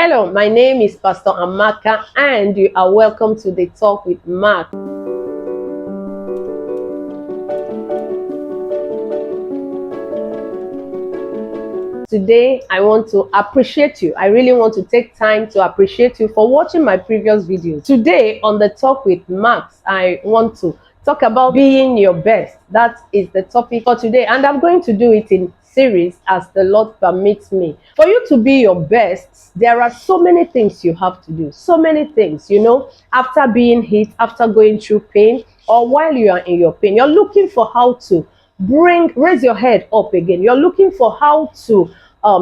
Hello, my name is Pastor Amaka and you are welcome to the Talk with Mark. Today, I want to appreciate you. I really want to take time to appreciate you for watching my previous videos. Today, on the Talk with Mark, I want to talk about being your best. That is the topic for today, and I'm going to do it in series as the Lord permits me. For you to be your best, there are so many things you have to do. So many things, after being hit, after going through pain, or while you are in your pain, you're looking for how to raise your head up again. You're looking for how to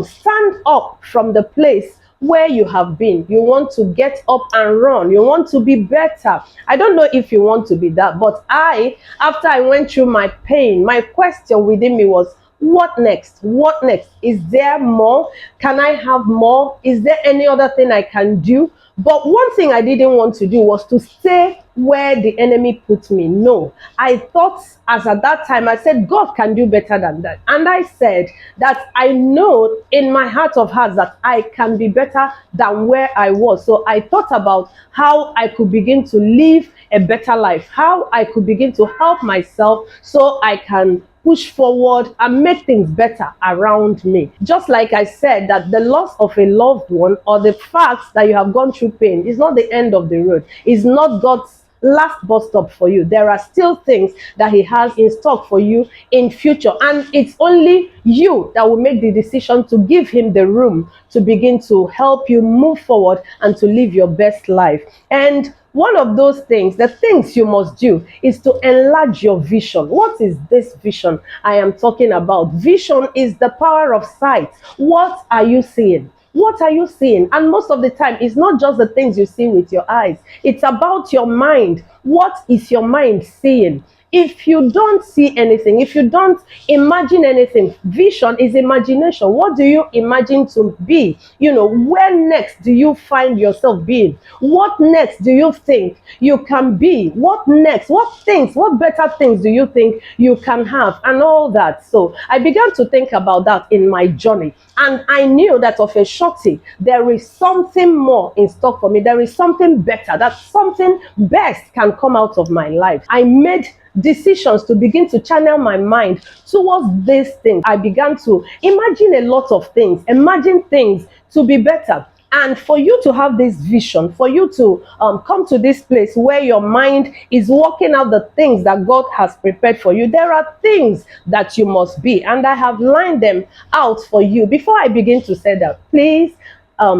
stand up from the place where you have been. You want to get up and run. You want to be better. I don't know if you want to be that, but after I went through my pain, my question within me was, what next? What next? Is there more? Can I have more? Is there any other thing I can do? But one thing I didn't want to do was to stay where the enemy put me. No, I thought, as at that time, I said, God can do better than that. And I said that I know in my heart of hearts that I can be better than where I was. So I thought about how I could begin to live a better life, how I could begin to help myself so I can push forward and make things better around me. Just like I said, that the loss of a loved one or the fact that you have gone through pain is not the end of the road. It's not God's last bus stop for you. There are still things that He has in stock for you in future, and it's only you that will make the decision to give Him the room to begin to help you move forward and to live your best life. And one of those things, the things you must do, is to enlarge your vision. What is this vision I am talking about? Vision is the power of sight. What are you seeing? What are you seeing? And most of the time, it's not just the things you see with your eyes. It's about your mind. What is your mind seeing? If you don't see anything, if you don't imagine anything, vision is imagination. What do you imagine to be? Where next do you find yourself being? What next do you think you can be? What next? What better things do you think you can have? And all that. So I began to think about that in my journey. And I knew that of a surety, there is something more in stock for me. There is something better, that something best can come out of my life. I made decisions to begin to channel my mind towards these things. I began to imagine a lot of things, imagine things to be better. And for you to have this vision, for you to come to this place where your mind is working out the things that God has prepared for you, there are things that you must be. And I have lined them out for you. Before I begin to say that, please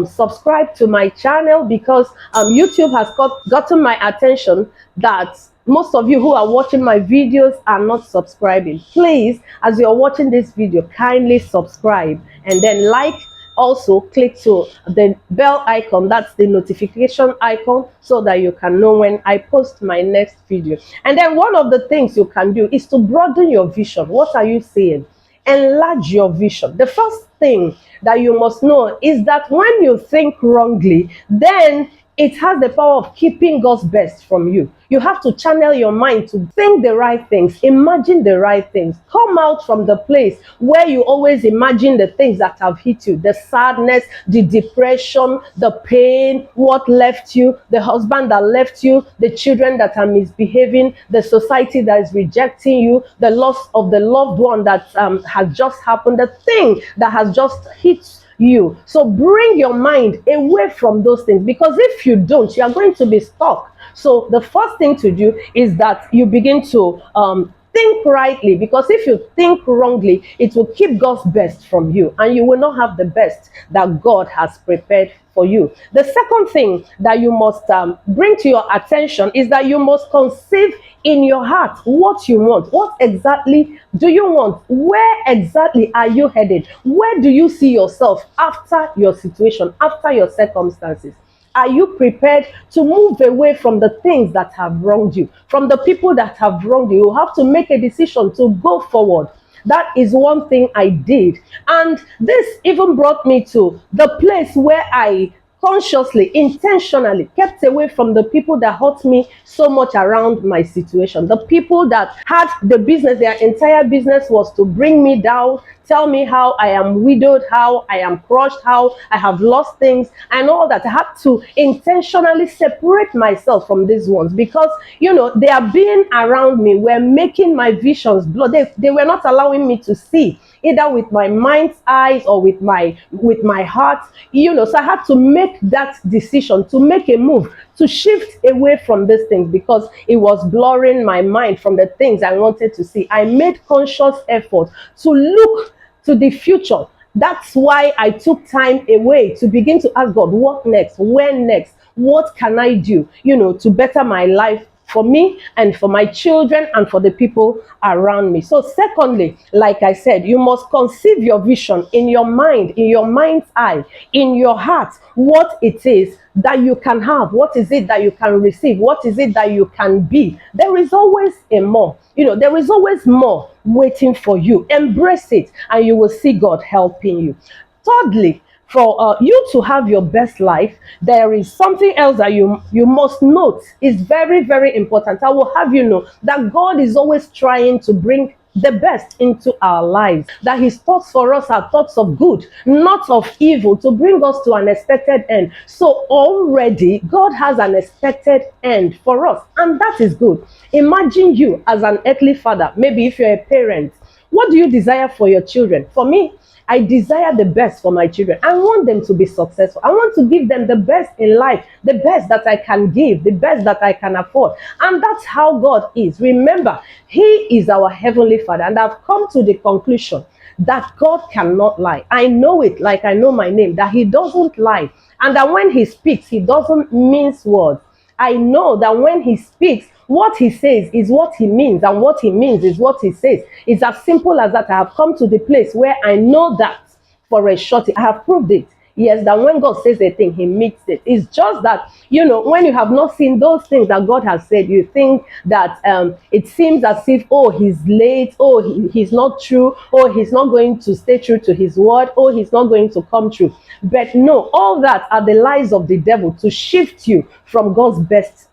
subscribe to my channel, because YouTube has gotten my attention that most of you who are watching my videos are not subscribing. Please, as you're watching this video, kindly subscribe and then like. Also, click to the bell icon, that's the notification icon, so that you can know when I post my next video. And then one of the things you can do is to broaden your vision. What are you seeing? Enlarge your vision. The first thing that you must know is that when you think wrongly, then it has the power of keeping God's best from you. You have to channel your mind to think the right things, imagine the right things. Come out from the place where you always imagine the things that have hit you, the sadness, the depression, the pain, what left you, the husband that left you, the children that are misbehaving, the society that is rejecting you, the loss of the loved one that has just happened, the thing that has just hit you. So bring your mind away from those things, because if you don't, you are going to be stuck. So the first thing to do is that you begin to think rightly, because if you think wrongly, it will keep God's best from you, and you will not have the best that God has prepared for you. The second thing that you must bring to your attention is that you must conceive in your heart what you want. What exactly do you want? Where exactly are you headed? Where do you see yourself after your situation, after your circumstances? Are you prepared to move away from the things that have wronged you, from the people that have wronged you? You have to make a decision to go forward. That is one thing I did. And this even brought me to the place where I consciously, intentionally kept away from the people that hurt me so much around my situation. The people that had the business, their entire business was to bring me down, tell me how I am widowed, how I am crushed, how I have lost things, and all that. I had to intentionally separate myself from these ones because, they are being around me, were making my visions blood. They were not allowing me to see, either with my mind's eyes or with my heart. So I had to make that decision, to make a move, to shift away from these things because it was blurring my mind from the things I wanted to see. I made conscious effort to look to the future. That's why I took time away to begin to ask God, what next? When next? What can I do, to better my life for me and for my children and for the people around me. So secondly, like I said, you must conceive your vision in your mind, in your mind's eye, in your heart, what it is that you can have, what is it that you can receive, what is it that you can be. There is always a more. There is always more waiting for you. Embrace it and you will see God helping you. Thirdly, for you to have your best life, there is something else that you must note is very, very important. I will have you know that God is always trying to bring the best into our lives, that his thoughts for us are thoughts of good, not of evil, to bring us to an expected end. So already God has an expected end for us, and that is good. Imagine you as an earthly father. Maybe if you're a parent, what do you desire for your children? For me, I desire the best for my children. I want them to be successful. I want to give them the best in life, the best that I can give, the best that I can afford. And that's how God is. Remember, he is our heavenly Father. And I've come to the conclusion that God cannot lie. I know it like I know my name, that he doesn't lie. And that when he speaks, he doesn't mince words. I know that when he speaks, what he says is what he means, and what he means is what he says. It's as simple as that. I have come to the place where I know that for a shorty. I have proved it. Yes, that when God says a thing, he meets it. It's just that, when you have not seen those things that God has said, you think that it seems as if, oh, he's late, oh, he's not true, oh, he's not going to stay true to his word, oh, he's not going to come true. But no, all that are the lies of the devil to shift you from God's best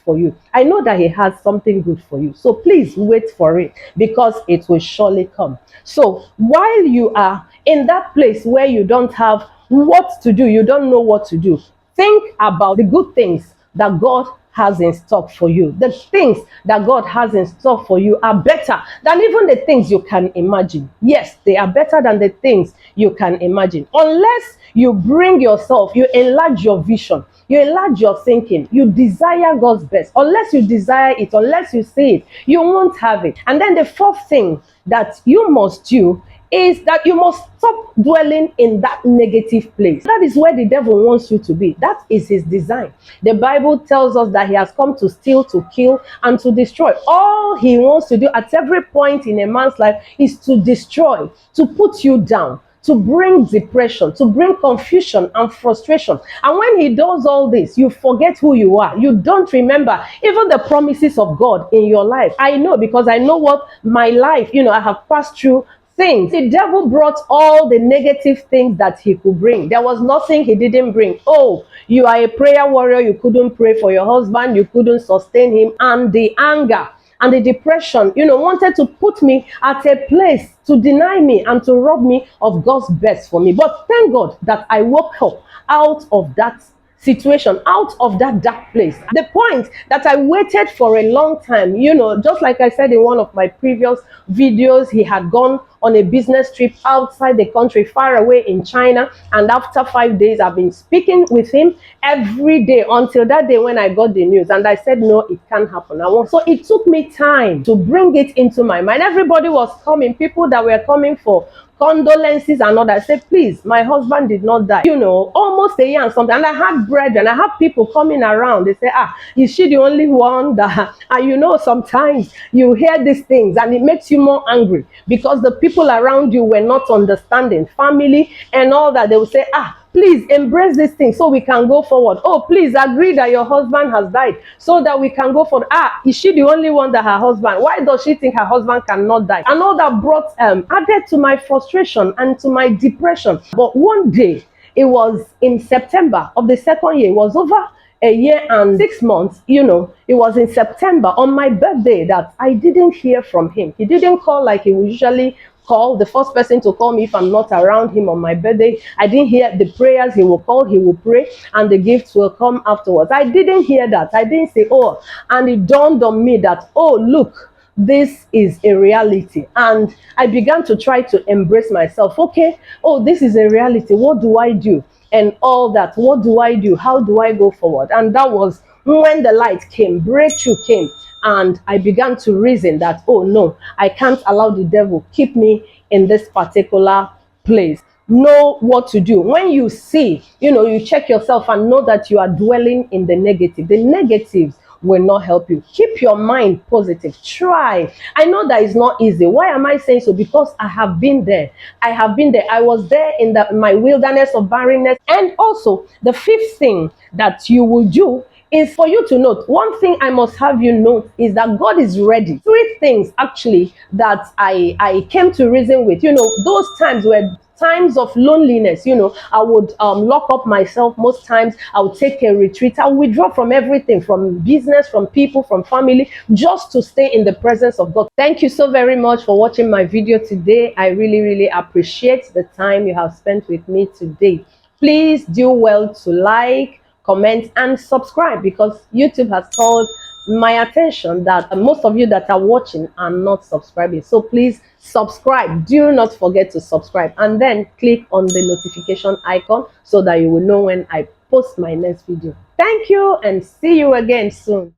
for you. I know that he has something good for you. So please wait for it, because it will surely come. So while you are in that place where you don't have what to do, you don't know what to do, think about the good things that God has in stock for you. The things that God has in stock for you are better than even the things you can imagine. Yes, they are better than the things you can imagine. Unless you bring yourself, you enlarge your vision, you enlarge your thinking, you desire God's best. Unless you desire it, unless you see it, you won't have it. And then the fourth thing that you must do is that you must stop dwelling in that negative place. That is where the devil wants you to be. That is his design. The Bible tells us that he has come to steal, to kill, and to destroy. All he wants to do at every point in a man's life is to destroy, to put you down, to bring depression, to bring confusion and frustration. And when he does all this, you forget who you are. You don't remember even the promises of God in your life. I know, because I know what my life, I have passed through things. The devil brought all the negative things that he could bring. There was nothing he didn't bring. Oh, you are a prayer warrior, you couldn't pray for your husband, you couldn't sustain him, and the anger and the depression, wanted to put me at a place to deny me and to rob me of God's best for me. But thank God that I woke up out of that situation, out of that dark place. The point that I waited for a long time, just like I said in one of my previous videos, he had gone on a business trip outside the country, far away in China. And after 5 days, I've been speaking with him every day until that day when I got the news. And I said, no, it can't happen. So it took me time to bring it into my mind. Everybody was coming, people that were coming for condolences and all that. I said, please, my husband did not die. Almost a year and something. And I had brethren, I have people coming around. They say, is she the only one that, and sometimes you hear these things and it makes you more angry because the people around you were not understanding, family and all that. They will say, please embrace this thing so we can go forward. Oh, please agree that your husband has died so that we can go forward. Is she the only one that her husband? Why does she think her husband cannot die? And all that brought added to my frustration and to my depression. But one day, it was in September of the second year. It was over a year and 6 months. It was in September on my birthday that I didn't hear from him. He didn't call like he would usually call. The first person to call me if I'm not around him on my birthday. I didn't hear the prayers. He will call, he will pray, and the gifts will come afterwards. I didn't hear that. I didn't say, oh, and it dawned on me that, oh, look, this is a reality. And I began to try to embrace myself. Okay, oh, this is a reality. What do I do? And all that. What do I do? How do I go forward? And that was when the light came, breakthrough came. And I began to reason that, oh no, I can't allow the devil keep me in this particular place. Know what to do. When you see, you check yourself and know that you are dwelling in the negative. The negatives will not help you. Keep your mind positive. Try. I know that it's not easy. Why am I saying so? Because I have been there. I have been there. I was there in my wilderness of barrenness. And also, the fifth thing that you will do is for you to note. One thing I must have you note is that God is ready. Three things actually that I came to reason with. Those times where times of loneliness, I would lock up myself. Most times I would take a retreat. I would withdraw from everything, from business, from people, from family, just to stay in the presence of God. Thank you so very much for watching my video today. I really, really appreciate the time you have spent with me today. Please do well to like, comment, and subscribe, because YouTube has called my attention that most of you that are watching are not subscribing. So please subscribe. Do not forget to subscribe, and then click on the notification icon so that you will know when I post my next video. Thank you, and see you again soon.